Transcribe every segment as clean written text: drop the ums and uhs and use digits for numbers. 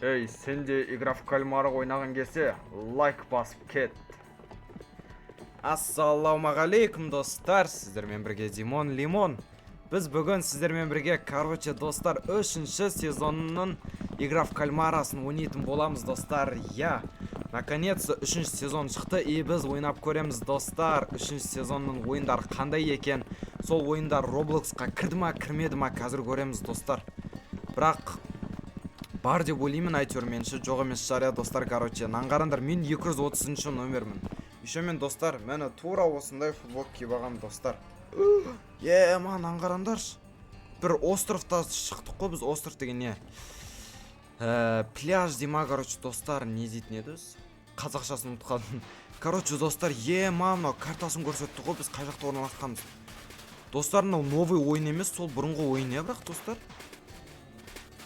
Эй, сен де игра в кальмара ойнаған келсе, лайк басып кет. Ассалаумағалейкум достар, сіздермен бірге Димон Лимон. Біз бүгін сіздермен бірге, достар, 3-ші сезонның игра в кальмарасын ойнайтын боламыз, достар. Наконец-то 3-ші сезон шықты, и біз ойнап көреміз, достар. 3-ші сезонның ойындар қандай екен? Сол ойындар Robloxқа кірді ма, кірмеді ма, қазір көреміз, достар. Бірақ бар деп ойлаймын, әйтеуір менші жоқ емес шығар, достар. Наңғарандар, мен 230-ші номермін. Еще мен, достар, мені тура осындай футбол киіп алғам, достар. Ман аңғарандаршы. Бір островта шықтық қой біз. Остров деген не? Пляж дема, достар. Не дейтін еді өз? Қазақшасын ұмытқадым. Достар, мынау картасын көрсетті ғой, біз қай жақта орналасқанбыз. Достар, мынау новый ойын емес, сол бұрынғы ойын бірақ, достар.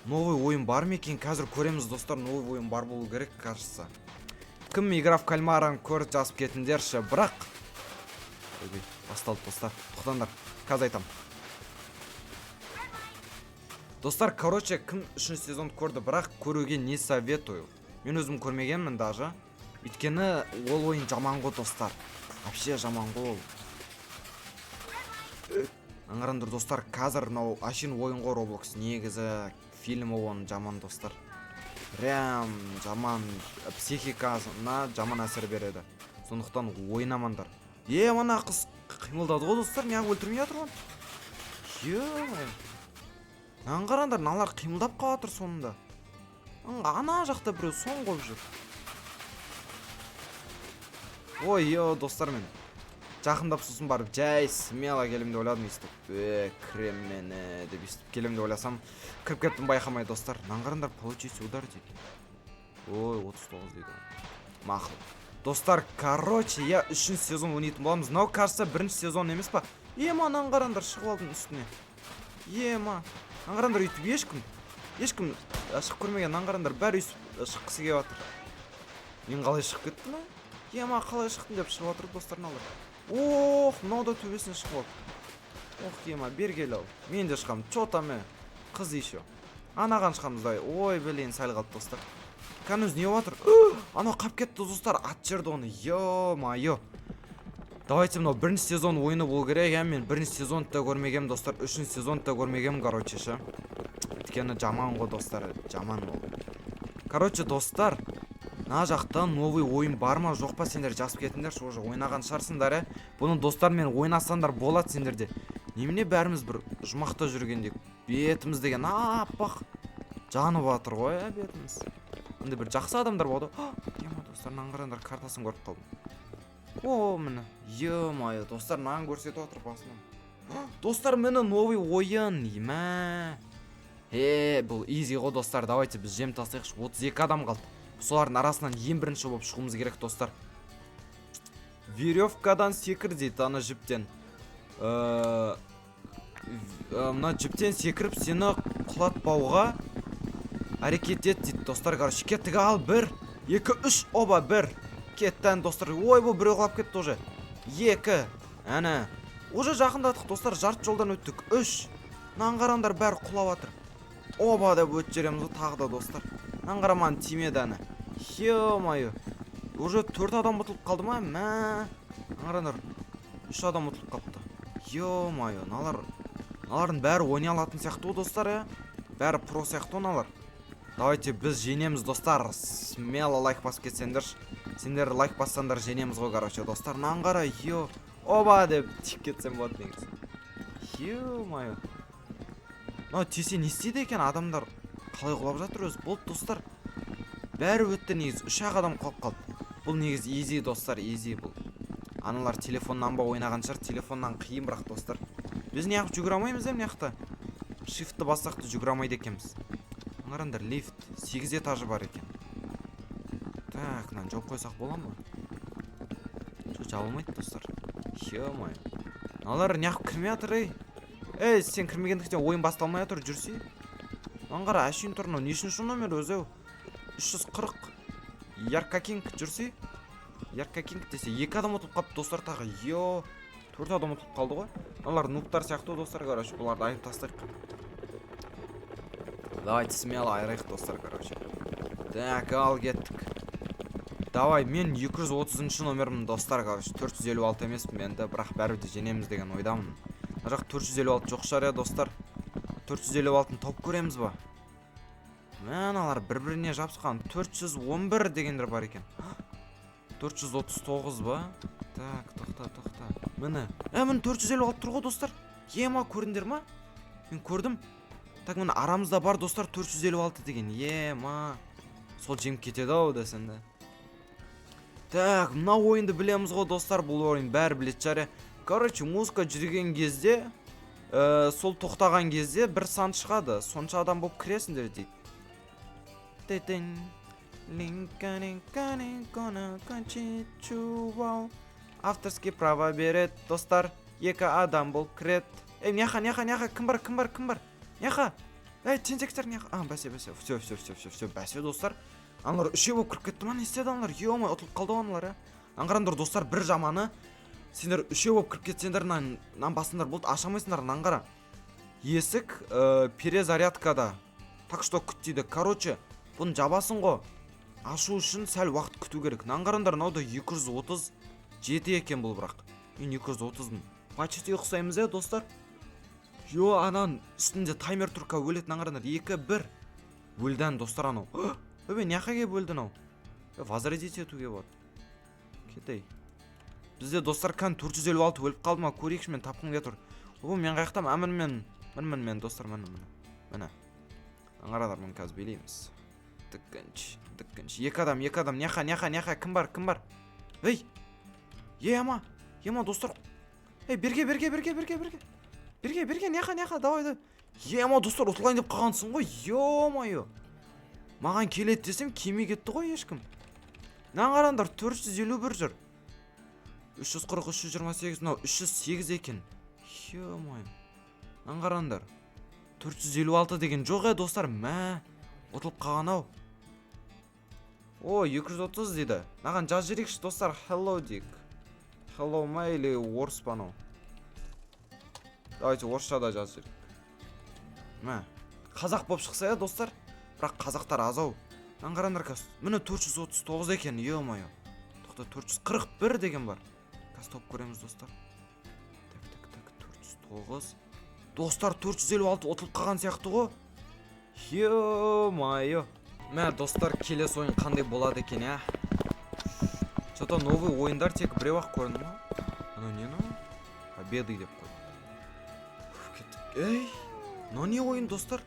Новый ойын бар ма екен? Қазір көреміз, достар. Новый ойын бар болу керек, кажется. Кім игра в кальмараны көріп жазып кетіндерші, бірақ басталды, достар. Тоқтаңдар, қазір айтам. Достар, кім 3-ші сезон көрді, бірақ көруге не советую. Мен өзім көрмегенмін даже. Өйткені ол ойын жаман ғой, достар. Вообще жаман ғой ол. Аңғараңдар, достар, қазір ашын ойын ғой Roblox. Негізі фильмі оның жаман, достар. Прям жаман психикасына жаман әсер береді. Сондықтан ойнамандар. Мана қыз қимылдады ғой, достар, неғып өлтірмей жатыр ғой. Аңғараңдар, налар қимылдап қалатыр сонында. Ана жақта біреу соң қойып жүр. Достар, мен жақындап сосын барып жай смело келем деп ойладым, естіп. Кірем мені деп естіп келем деп ойласам, кіріп кеттім байқамай, достар. Аңғараңдар, получите удар дейді. 39 дейді. Мақыл. Достар, 3-ші сезон ойнайтын боламыз. Мынау кажется 1-ші сезон емес па? Аңғараңдар, шығып алдың үстіне. Аңғараңдар, үйтіп ешкім шық көрмеген. Аңғараңдар, бәрі шыққысы келіп жатыр. Мен қалай шығып кеттім, қалай шықтым деп шығып жатыр, достар, налар. Мынау да төбесіне шығып алды. Бер кел ал. Мен де шығам. Чота ме? Қыз еще. Анаған шығамыздай. Білейін, сәл қалды, достар. Кәніз не отыр? Анау қап кетті, достар. Ат жерді оны. Давайте, мынау 1-ші сезон ойыны бол керек. Мен 1-ші сезонды да көрмегем, достар. 3-ші сезонды да көрмегем, ше. Өйткені жаман ғой, достар. Жаман ол. Достар, на жақта новый ойын бар ма, жоқ па, сендер жазып кетіңдер. Уже ойнаған шығарсыңдар, Бұны достармен ойнасаңдар болады сендерде. Немене бәріміз бір жұмақта жүргенде бетіміз деген аппақ жанып жатыр ғой, бетіміз. Енді бір жақсы адамдар болды. Достар, аңғараңдар, картасын көріп қалдым. Міне. Достар, наған көрсетіп отыр басынан. Достар, мені новый ойын. Бұл изи ғой, достар. Давайте біз жем тастайықшы. 32 адам қалды. Солардың арасынан ең бірінші болып шығуымыз керек, достар. Веревкадан секір дейді, ана жіптен. Мына жіптен секіріп, сені құлатпауға әрекет ет дейді, достар. Кеттігі ал, 1, 2, 3, 1. Кеттен, достар. Бұл біреу құлап кетті уже. 2, әне. Уже жақындадық, достар. Жарты жолдан өттік. 3. Аңғараңдар, бәрі құлап атыр. Деп өт жереміз тағы да, достар. Аңғараман тимеді әні. Уже 4 адам ұтылып қалды ма? Аңғарандар, 3 адам ұтылып қапты. Налардың бәрі ойнай алатын сияқты, достар, Бәрі про сияқты налар. Давайте біз женеміз, достар. Смело лайк басып кетсендер. Сендер лайк бассандар женеміз ғой, достар. Аңғара, деп тиіп кетсем болады негіз. Тесе не істейді екен адамдар? Қалай құлап жатыр өзі? Болды, достар. Бәрі өтті негіз. 3 адам қалып қалды. Бұл негіз изи, достар, изи бұл. Аналар телефоннан ба ойнаған шығар, телефоннан қиын бірақ, достар. Біз неғып жүгірамаймыз неқта? Shift-ті бассақты жүгірамайды екенбіз. Аңғараңдар, лифт 8 этажы бар екен. Так, жауып қойсақ болам ба? Жабылмайды, достар. Налар неғып кірмей жатыр, сен кірмегендіктен ойын басталмай жатыр, жүрсей. Аңғара, әшейін тұр, нешінші номер өзі? 340. Ярка Кинг жүрсей. Ярка Кинг десе 2 адам ұтылып қапты, достар, тағы. 4 адам ұтылып қалды ғой. Олар нуптар сияқты, достар, бұларды айып тастайық. Давайте смело айырайық, достар, Так, ал кеттік. Давай, мен 230 номермін достар, короче. 456 емеспін енді, бірақ бәрібір де женеміз деген ойдамын. Мына жақ 456 жоқ шығар достар. 456-ны топ көреміз ба? Аналар бір-біріне жабысқан. 411 дегендер бар екен. 439 ба? Так, тоқта. Міне. Міне 456 тұр ғой достар. Ема, көрдіңдер ма? Мен көрдім. Так, міне арамызда бар достар 456 деген. Ема. Сол жеміп кетеді-ау десенде. Так, мына ойынды білеміз ғой достар, бұл ойын бәрі білет жария. Короче, музыка жүрген кезде, сол тоқтаған кезде бір сан шығады. Сонша адам болып кіресіңдер дейді. Авторский право берет, достар. Екі адам болып кірет. Няха, кім бар? Няха. Тентектер, няха. Бәсе. Все, бәсе, достар. Аналар үшеу болып кіріп кетті ма, не істеді аналар? Ё-май, ұтылып қалды аналар, Аңғарандар достар, бір жаманы. Сендер үшеу болып кіріп кетсеңдер, нан басыңдар болды, ашамайсыңдар, аңғара. Есік перезарядкада. Так что күт дейді. Короче, бұны жабасың ғой. Ашу үшін сәл уақыт күту керек. Аңғарандар, науда 237 екен бұл бірақ. Мен 230-дың. Почти ұқсаймыз, достар. Йо, анан үстінде таймер тұрқа өлетін аңғарандар. 2-1. Өлден, достар, анау. Няқаге бөлдің ау. Возродить етуге болады. Кетей. Бізде достар кән 456 өліп қалды ма, көрейікші мен тапқым кетір. Мен қаяқтам, мен достар, міне. Аңғарадар, мен қазір белейміз. Тіккінші. Екі адам, няқа, кім бар? Ема, достар. Берге, няқа, давай. Ема, достар, ұтылайын деп қалғансың ғой, ё-майо. Маған келет десем, кеме кетті ғой ешкім. Аңғарандар, 451 жүр. 340, 328, 308 екен. Ё-майо. Аңғарандар. 456 деген жоқ достар, ұтылып қалған ау. 230 дейді. Маған жаз жерекші достар, hello дейік. Hello ма или орыс па анау? Давайте орысша да жаз жерек. Қазақ болып шықса достар, бірақ қазақтар азау. Аңғарандар кәс. Міне 439 екен, ё-майо. Тоқта 441 деген бар. Кәс топ көреміз достар. Так, 409. Достар 456 ұтылып қалған сияқты ғой. Ё-майо. Достар, келес ойын қандай болады екен, Что-то новый ойындар тек біреу-ақ көрінді ма? Анау не анау? Победы деп қойды. Но не ойын достар?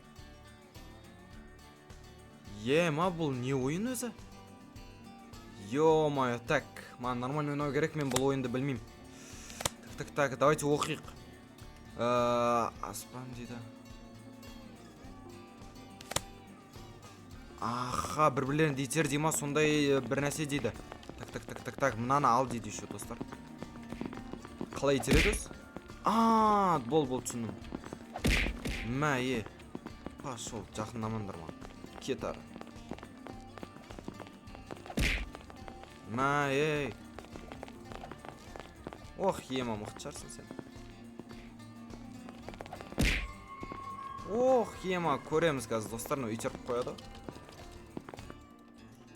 Бұл не ойын өзі? Ё-майо, так, маған нормально ойнау керек, мен бұл ойынды білмейм. Так, давайте оқиық. Аспан дейді. Аха, бір-бірлерін дейтер дейма, сондай бір нәрсе дейді. Так, мынаны ал дейді еще, достар. Қалай етер едіңіз? Бол түсіндім. Пашол, жақындамандар ма. Кет ары. Ема, мұқты жарсың сен. Ема, көреміз қазір, достарны үйтеріп қояды.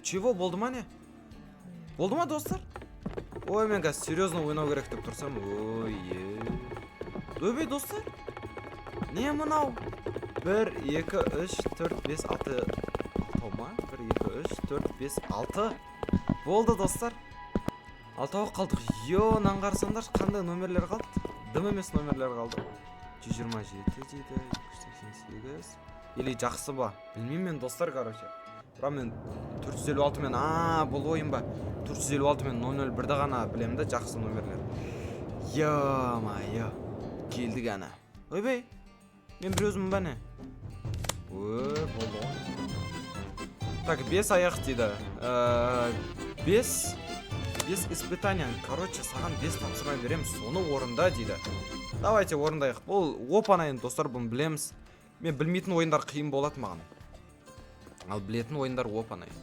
Чего, болды ма не? Болды ма, достар? Мен қазір серьезно ойнау керек деп тұрсам. Дөбей, достар? Не мұнау? 1, 2, 3, 4, 5, 6. Тома? 1, 2, 3, 4, 5, 6. Болды, достар. 6-ға қалдық. Аңғарсаңдар, қандай номерлер қалды? Дым емес номерлер қалды. 127 дейді, 288. Или жақсы ба? Білмейм мен, достар, короче. Бірақ мен 456 мен, бұл ойын ба? 456 мен 001-ді ғана білемді, жақсы номерлер. Ё-майо. Келдік ана. Ойбай, мен бір өзім ба не? Болды ғой. Так, 5 аяқ дейді. 5 испытания. Короче, саған 5 тапсырма берем, соны орында дейді. Давайте орындайық. Бұл опанайын, достар, бұны білеміз. Мен білмейтін ойындар қиын болады маған. Ал білетін ойындар опанайын.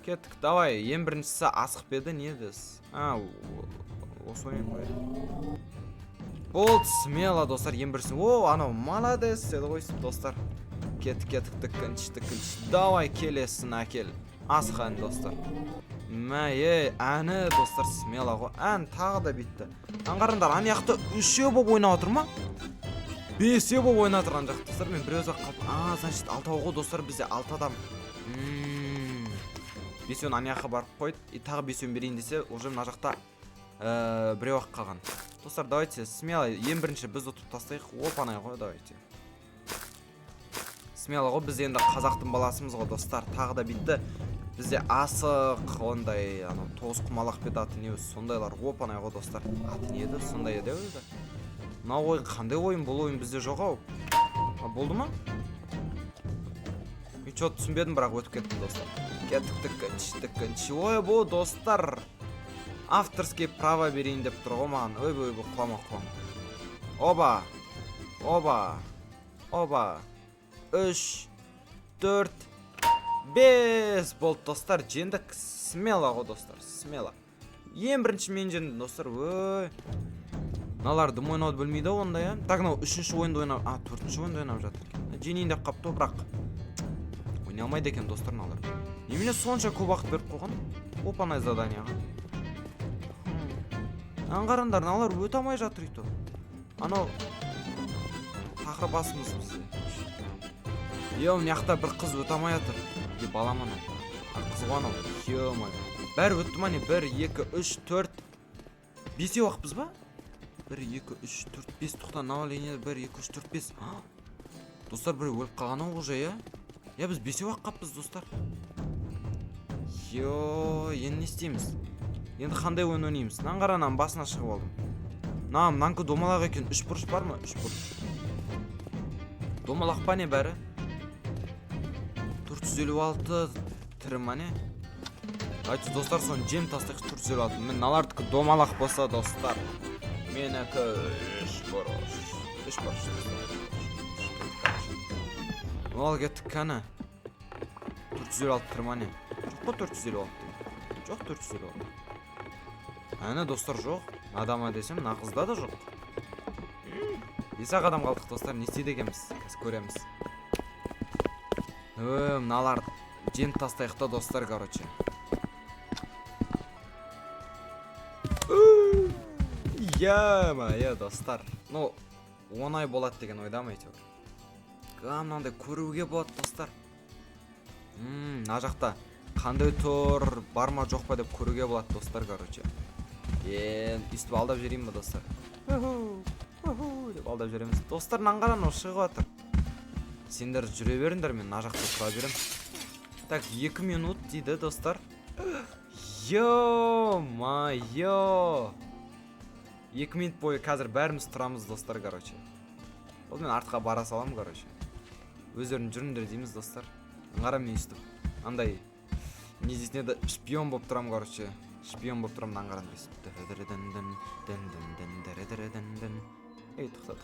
Кеттік, давай, ең біріншісі асық беді, не дес? Осы ойын қойды. Болды, смело, достар, ең біріншісі. Анау, молодец, деді қойсын, достар. Кеттік, тікінші. Давай келесін әкел. Асқан, достар. Әні, достар, смела ғой. Ән тағы да битті. Аңғарындар, аяқты 3-е боп ойнап отыр ма? 5-е боп ойнап тұрған жақ, достар. Мен бір өзі қалып. Значит, 6 ғой, достар, бізде 6 адам. 5-ен аяққа барып қойды. Тағы 5-ен берейін десе, уже мына жақта біреу ақ қалған. Достар, давайте, смело, ең бірінші біз ұтып тастайық. Опанай ғой, давайте. Смело ғой, біз енді қазақтың баласымыз ғой, достар. Тағы да битті. Бізде асық, ондай, 9 құмалақ бет аты не өзі, сондайлар. Опанай ғой, достар. Аты не еді, сондай еді өзі. Мына ойын қандай ойын, бұл ойын бізде жоқ ау. Болды ма? Мен чот түсінбедім, бірақ өтіп кеттім, достар. Кеттік. Ой, бұл достар. Авторский право берейін деп тұр ғой маған. Ой, құлама. Оба. 3, 4, 5 болды, достар. Жендік. Смело ғой, достар. Смело. Ең бірінші мен жендім, достар. Ой. Налар дым ойнауды білмейді онда, я? Так, 3-ші ойынды ойнап... 4-ші ойынды ойнап жатыр. Женейін деп қапты, бірақ ойнай алмайды екен, достар, налар. Немене сонша көп уақыт беріп қойған? Опанай заданияға. Аңғарындар, налар өте алмай жатыр үйті. Анау тақыр басымыз бізде. Мияқта бір қыз өте алмай жатыр. Балам анау. Қыз ғой анау. Бәрі өтті ма не? 1, 2, 3, 4. 5-е уақытпыз ба? 1, 2, 3, 4, 5. Тоқтан, наваление 1, 2, 3, 4, 5. Достар, бір өліп қалған ау уже, я? Біз 5-е уақыт қаппыз, достар. Енді не істейміз? Енді қандай ойын ойнаймыз? Наңғаранам басына шығып алдым. Нанкі домалақ екен. 3 бұрыш бар ма? 3 бұрыш. Домалақ па не бәрі? 456 тірі ма не? Айтшы, достар, соны жем тастайық 456. Мен налардікі домалақ болса, достар. Менікі 3 бұрыш. 3 бұрыш. Ол кеттік кәні. 456 тірі ма не? Жоқ па 456? Жоқ 456. Әні, достар, жоқ. Адама десем, нақызда да жоқ. 5-ақ адам қалдық, достар. Не істейді екенбіз? Кәз көреміз. Мыналар жем тастайықта, достар, короче. Достар. Оңай болады деген ойдамайды. Мынандай көруге болады, достар. Мына жақта қандай тұр, бар ма жоқ па деп көруге болады, достар, короче. Үстіп алдап жерейін ба, достар? Деп алдап жереміз. Достар, наңғаран шығып атыр. Сендер жүре беріңдер, мен на жақта тұра берем. Так, 2 минут дейді, достар. Ё-ма-ё. 2 минут бойы қазір бәріміз тұрамыз, достар, короче. Ол мен артқа бара салам, короче. Өздерін жүріңдер дейміз, достар. Аңғара мен үстіп. Андай, не здесіне де шпион боп тұрам, короче. Шпион боп тұрам, аңғаран дейсіп. Ей, тұқта.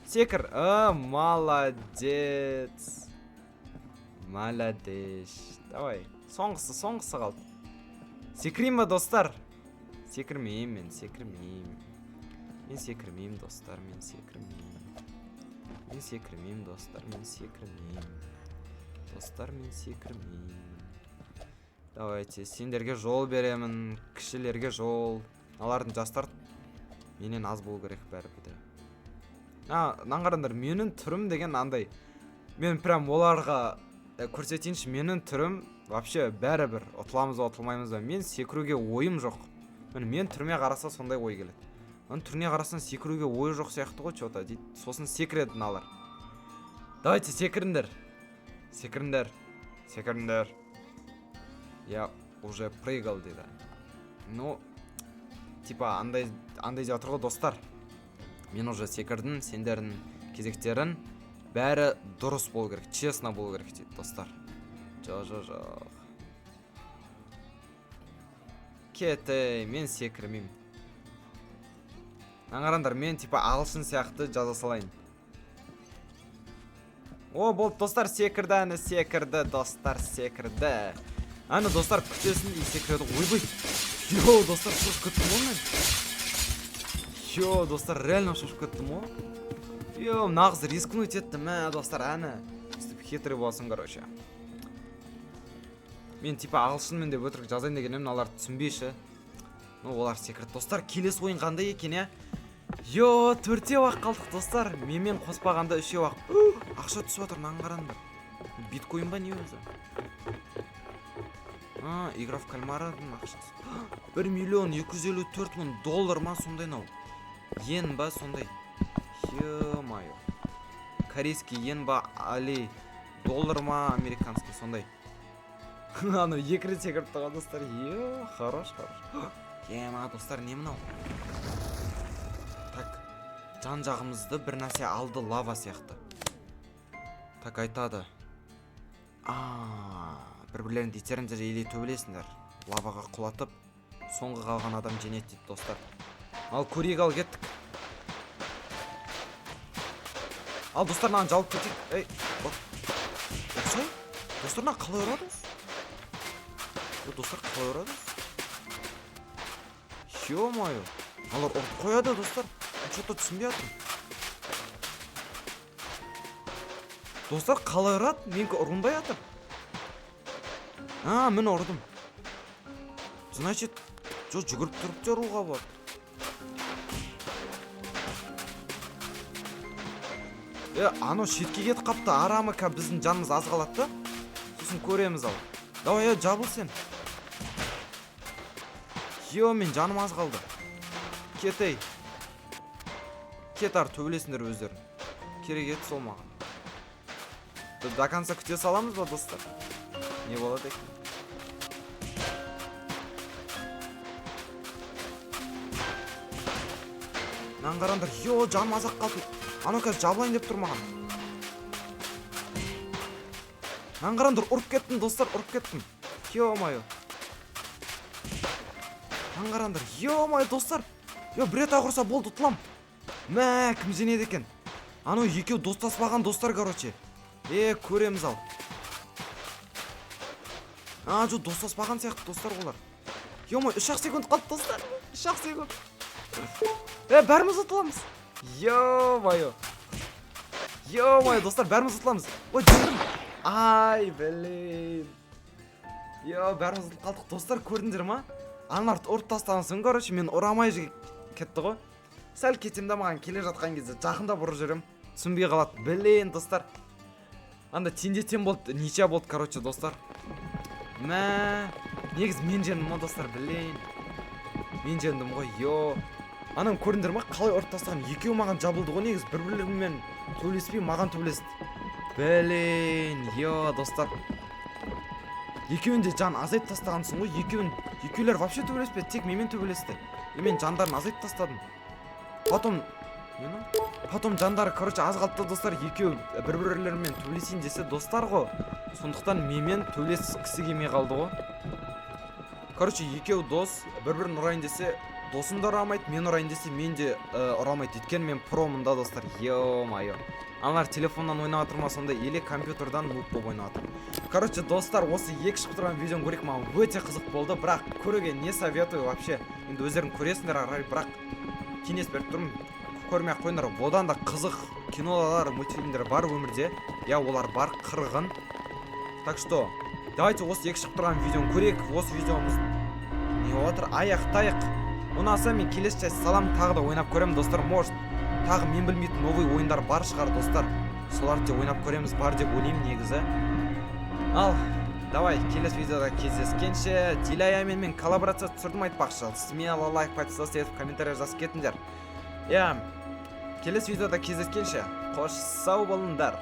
Секір. Молодец. Давай. Соңғысы қалды. Секірейм ба, достар? Секірмейм, мен секірмейм. Мен секірмейм, достар, мен секірмейм. Мен секірмейм, достар, мен секірмейм. Достар, мен секірмейм. Давайте, сендерге жол беремін, кішілерге жол. Алардың жастар менен аз болу керек бәрі біде. Наңғарандар, менің түрім деген андай. Мен прям оларға көрсетейінші, менің түрім вообще бәрі бір. Ұтыламыз ба, ұтылмаймыз ба. Мен секіруге ойым жоқ. Мен түрме қараса сондай ой келеді. Оның түріне қарасын секіруге ой жоқ сияқты ғой, чота дейді. Сосын секіреді налар. Давайте, секіріндер. Секіріндер. Я уже прыгал дейді. Типа, андай деп отыр ғой, достар. Мен уже секірдім, сендердің кезектерін бәрі дұрыс болу керек, честно болу керек дейді, достар. Жоқ. Кетей, мен секірмейм. Аңғарандар, мен типа ағылшын сияқты жаза салайын. Болды, достар, секірді, достар, секірді. Достар, күтесін и секіреді. Ойбай. Достар, сұр күттім ол мен. Йо, достар, реально шошып кеттім о. Йо, нағыз рискнуть еттім, достар, әні. Істіп хитрый болсын, короче. Мен типа ағылшынмен деп өтірік жазайын дегенім, алар түсінбейші. Ну, олар секрет. Достар, келесі ойын қандай екен, я? Йо, 4-те вақ қалдық, достар. Менмен қоспағанда 3-те вақ. Ақша түсіп отыр, нан қараңдар. Биткоин ба не өзі? Игра в кальмардың ақшасы. 1 $254,000 ма сондай нау? Йен ба сондай? Ё-майо. Корейский йен ба али? Доллар ма американский сондай? Аны екі рет секіріп тұға, достар. Йо, хорош. Ема, достар, не мынау? Так, жан жағымызды бір нәрсе алды, лава сияқты. Так, айтады. Бір-бірлерін дейтеріңдер елей төбелесіңдер. Лаваға құлатып, соңғы қалған адам женет дейді, достар. Ал көрейік, ал кеттік. Ал, достар, наған жалып кетейік. Ей, оқсай? Достар, наған қалай ұрадыңыз? Достар, қалай ұрадыңыз? Ё-майо. Алар ұрып қояды, достар. Что-то түсінбей атым. Достар, қалай ұрады? Менкі ұрынбай атым. Мен ұрдым. Значит, жүгіріп тұрып жаруға бар. Ано шетке кетіп қапты. Арамы ка біздің жанымыз аз қалады. Сосын көреміз ал. Давай, жабыл сен. Йо, мен жаным аз қалды. Кетей. Кетар, төбелесіңдер өздерін. Керек ет сол маған. До конца күте саламыз ба, достар? Не болады екен? Нан қарандар, йо, жаным азақ қалды. Ано қазір жабылайын деп тұр маған. Нан қарандар, ұрып кеттім, достар, ұрып кеттім. Йо-майо. Нан қарандар, йо-майо, достар. Йо, бір рет ағырса болды, ұтылам. Мә, кім женеді екен? Ано екеу достаспаған достар, короче. Көреміз ал. Жо, достаспаған сияқты достар олар. Йо-майо, 3-ақ секунд қалды, достар. 3-ақ секунд. Бәріміз ұтыламыз. Йо-майо. Йо-майо, достар, бәріміз ұтыламыз. Ой, жүрдім. Ай, блин. Йо, бәріміз ұтылып қалдық, достар, көрдіңдер ма? Анар ұрып тастағансын, короче, мен ұрамай кетті ғой. Сәл кетемді маған келе жатқан кезде жақында бұрып жүрем. Түсінбей қалады. Блин, достар. Анда тендетен болды, нича болды, короче, достар. Мә, негіз мен жеңдім ма, достар, блин. Мен жеңдім ғой, йо. Анам көрдіңдер ма, қалай ұрып тастаған? Екеу маған жабылды ғой, негіз бір-бірлерімен төбелеспей маған төбелесті. Блин, йо, достар. Екеуін де жан азайып тастағансың ғой, екеулер вообще төбелеспеді, тек менімен төбелесті. Мен жандарын азайып тастадым. Потом жандары, короче, аз қалды, достар, екеу бір-бірлерімен төбелесейін десе достар ғой. Сондықтан менімен төбелескісі келмей қалды ғой. Короче, екеу дос бір-бірін ұрайын десе, досым да ұрамайды, мен ұрайын десе, мен де ұрамайды. Өйткені мен промында, достар. Йо-майо. Аналар телефоннан ойнап жатыр ма сонда, или компьютердан ноут болып ойнап жатыр. Короче, достар, осы екі шығып тұрған видеоны көрейік, маған өте қызық болды, бірақ көруге не советую вообще. Енді өздерің көресіңдер, бірақ кеңес беріп тұрмын. Көрмей ақ қойыңдар. Одан да қызық кинолар, мультфильмдер бар өмірде. Олар бар, қырғын. Так что, давайте осы екі шығып тұрған видеоны көрейік. Осы видеомыз не отыр? Аяқтайық. Ұнаса мен келесі часть салам, тағы да ойнап көремін, достар. Может, тағы мен білмейтін новый ойындар бар шығар, достар. Соларды ойнап көреміз, бар деп ойлаймын негізі. Ал, давай, келесі видеода кездескенше. Диляямен мен коллаборация түсірдім айтпақшы. Смело лайк подписываться етіп, комментарий жазып кетіңдер. Келесі видеода кездескенше. Қош сау болыңдар.